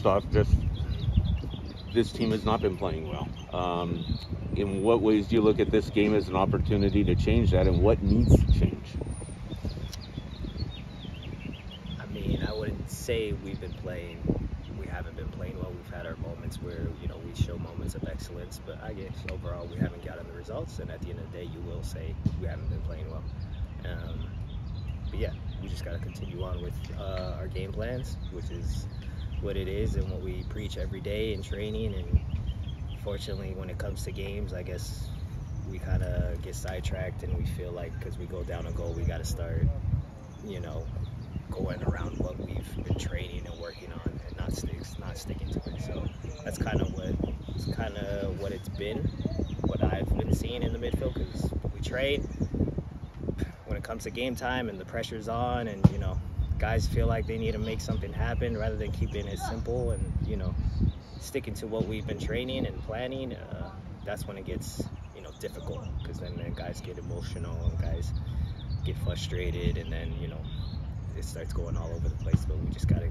first off, this team has not been playing well. In what ways do you look at this game as an opportunity to change that, and what needs to change? I mean, I wouldn't say we haven't been playing well. We've had our moments where, we show moments of excellence, but I guess overall we haven't gotten the results, and at the end of the day, you will say we haven't been playing well. But yeah, we just got to continue on with our game plans, which is what it is and what we preach every day in training. And fortunately, when it comes to games, I guess we kind of get sidetracked, and we feel like because we go down a goal, we got to start, going around what we've been training and working on, and not sticking to it. So that's kind of what it's been, what I've been seeing in the midfield, because we train. When it comes to game time and the pressure's on, and guys feel like they need to make something happen rather than keeping it simple and sticking to what we've been training and planning, that's when it gets difficult, because then guys get emotional and guys get frustrated, and then it starts going all over the place. But we just gotta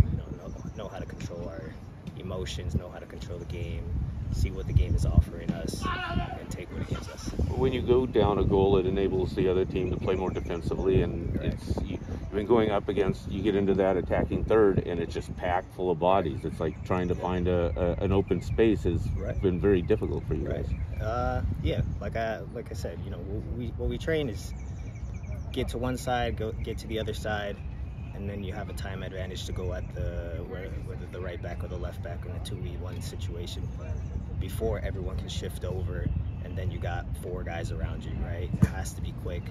know how to control our emotions, know how to control the game, see what the game is offering us, and take what it gives us. When you go down a goal, it enables the other team to play more defensively, and right. you've been going up against, you get into that attacking third, and it's just packed full of bodies. It's like trying to find an open space has been very difficult for you guys. Yeah, like I said, what we train is get to one side, get to the other side, and then you have a time advantage to go at whether the right back or the left back in a 2v1 situation before everyone can shift over, and then you got 4 guys around you, right? It has to be quick.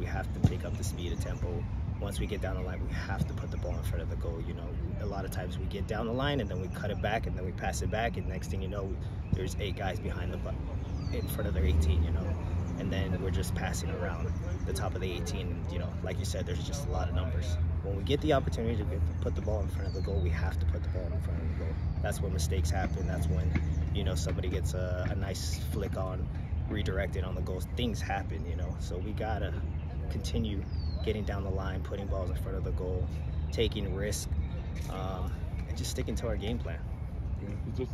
We have to pick up the speed of tempo. Once we get down the line, we have to put the ball in front of the goal. A lot of times we get down the line and then we cut it back and then we pass it back, and next thing you know, there's 8 guys behind in front of their 18, and then we're just passing around the top of the 18. Like you said, there's just a lot of numbers. When we get the opportunity to put the ball in front of the goal, we have to put the ball in front of the goal. That's when mistakes happen. That's when somebody gets a nice flick on, redirected on the goals. Things happen, so we gotta continue getting down the line, putting balls in front of the goal, taking risk, and just sticking to our game plan. Yeah,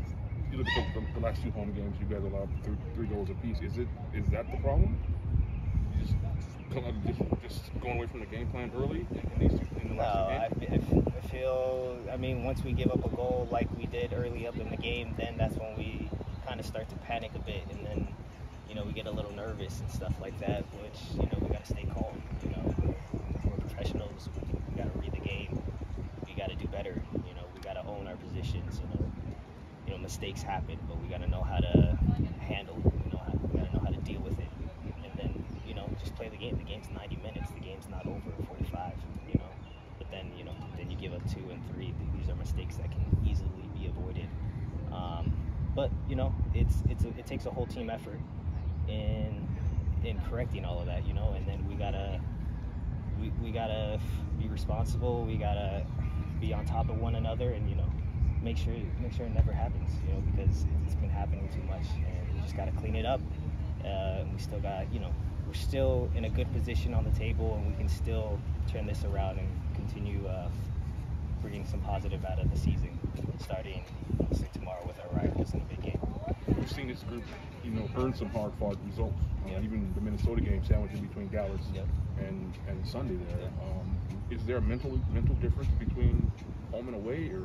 you look at the last 2 home games, you guys allowed 3 goals apiece. Is that the problem? Just going away from the game plan early in the last 2 games? I feel, once we give up a goal like we did early up in the game, then that's when we kind of start to panic a bit, and then we get a little nervous and stuff like that, which we got to stay calm. We're professionals. We got to read the game. We got to do better. We got to own our positions. Mistakes happen, but we got to know how to handle it. We got to know how to deal with it, and then just play the game. The game's 90 minutes. The game's not over in 45. But then then you give up 2 and 3. These are mistakes that can easily be avoided. But it takes a whole team effort in correcting all of that. And then we gotta be responsible. We gotta be on top of one another, and make sure it never happens, because it's been happening too much, and we just got to clean it up. And we still got, we're still in a good position on the table, and we can still turn this around and continue bringing some positive out of the season, starting tomorrow with our rivals in a big game. We've seen this group, earn some hard-fought results. Yep. Even the Minnesota game, sandwiched in between Dallas and Sunday there. Yep. Is there a mental difference between home and away, or?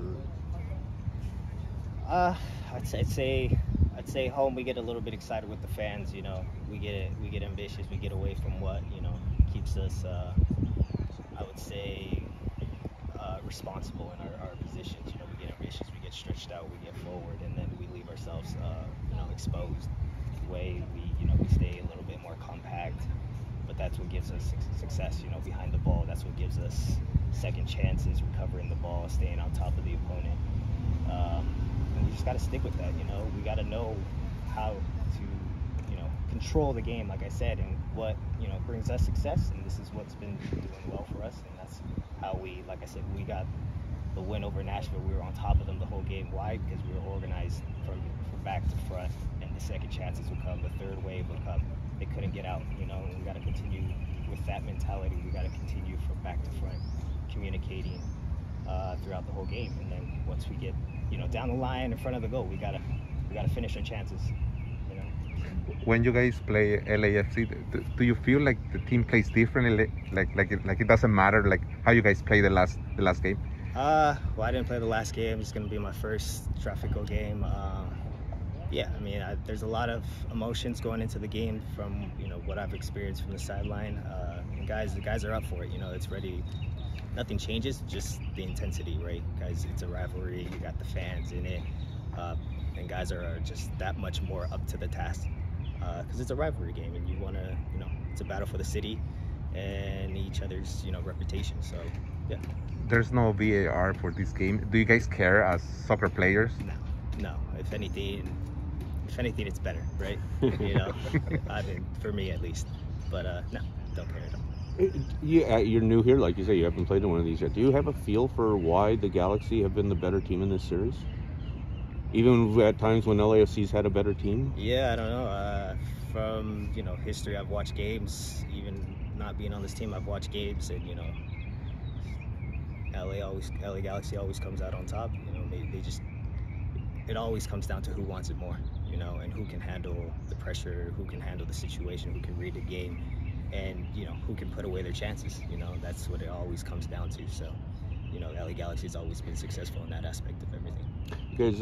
I'd say home we get a little bit excited with the fans. We get ambitious. We get away from what keeps us. I would say responsible in our positions. We get ambitious. We get stretched out. We get forward, and then we leave ourselves exposed. The way we stay a little bit more compact. But that's what gives us success. Behind the ball. That's what gives us second chances, recovering the ball, staying on top of the opponent. And we just got to stick with that. We got to know how to control the game, like I said, and what brings us success, and this is what's been doing well for us, and that's how we, like I said, we got the win over Nashville. We were on top of them the whole game. Why? Because we were organized from back to front, and the second chances would come, the third wave would come. They couldn't get out, and we got to continue with that mentality. We got to continue from back to front, communicating throughout the whole game, and then once we get down the line in front of the goal, we gotta finish our chances. When you guys play LAFC, do you feel like the team plays differently? Like it doesn't matter like how you guys play the last game? Well, I didn't play the last game. It's gonna be my first Trafico game. Yeah, I mean, there's a lot of emotions going into the game from what I've experienced from the sideline. And the guys are up for it. It's ready. Nothing changes, just the intensity, right? Guys, it's a rivalry. You got the fans in it, and guys are just that much more up to the task because it's a rivalry game, and you want to, it's a battle for the city and each other's, reputation. So, yeah. There's no VAR for this game. Do you guys care as soccer players? No. If anything, it's better, right? I mean, for me at least. But no, don't care at all. Yeah, you're new here, like you say. You haven't played in one of these yet. Do you have a feel for why the Galaxy have been the better team in this series? Even at times when LAFC's had a better team? Yeah, I don't know. From history, I've watched games. Even not being on this team, I've watched games, and LA Galaxy always comes out on top. It always comes down to who wants it more, and who can handle the pressure, who can handle the situation, who can read the game, and who can put away their chances. That's what it always comes down to. So, LA Galaxy has always been successful in that aspect of everything. You guys,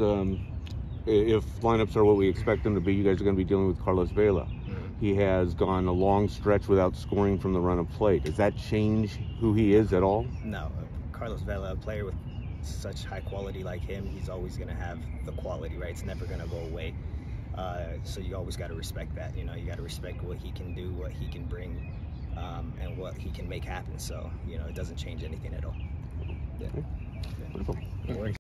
if lineups are what we expect them to be, you guys are going to be dealing with Carlos Vela. Mm-hmm. He has gone a long stretch without scoring from the run of play. Does that change who he is at all? No, Carlos Vela, a player with such high quality like him, he's always going to have the quality, right? It's never going to go away. So you always got to respect that. You got to respect what he can do, what he can bring, and what he can make happen. So, it doesn't change anything at all. Yeah. Wonderful. No worries.